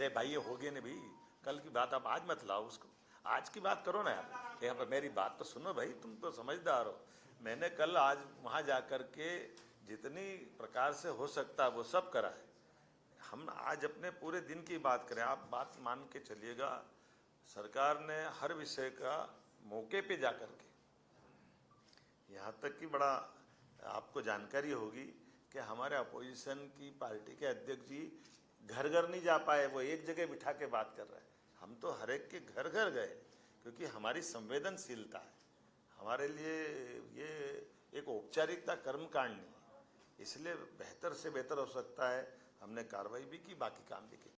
अरे भाई ये हो गया नहीं भाई, कल की बात आप आज मत लाओ उसको, आज की बात करो ना यार। यहाँ पर मेरी बात तो सुनो भाई, तुम तो समझदार हो। मैंने कल आज वहाँ जा कर के जितनी प्रकार से हो सकता है वो सब करा है। हम आज अपने पूरे दिन की बात करें, आप बात मान के चलिएगा, सरकार ने हर विषय का मौके पे जा कर के, यहाँ तक कि बड़ा आपको जानकारी होगी कि हमारे अपोजिशन की पार्टी के अध्यक्ष जी घर घर नहीं जा पाए, वो एक जगह बिठा के बात कर रहे हैं। हम तो हर एक के घर घर गए, क्योंकि हमारी संवेदनशीलता है। हमारे लिए ये एक औपचारिकता कर्मकांड नहीं है, इसलिए बेहतर से बेहतर हो सकता है। हमने कार्रवाई भी की, बाकी काम भी किया।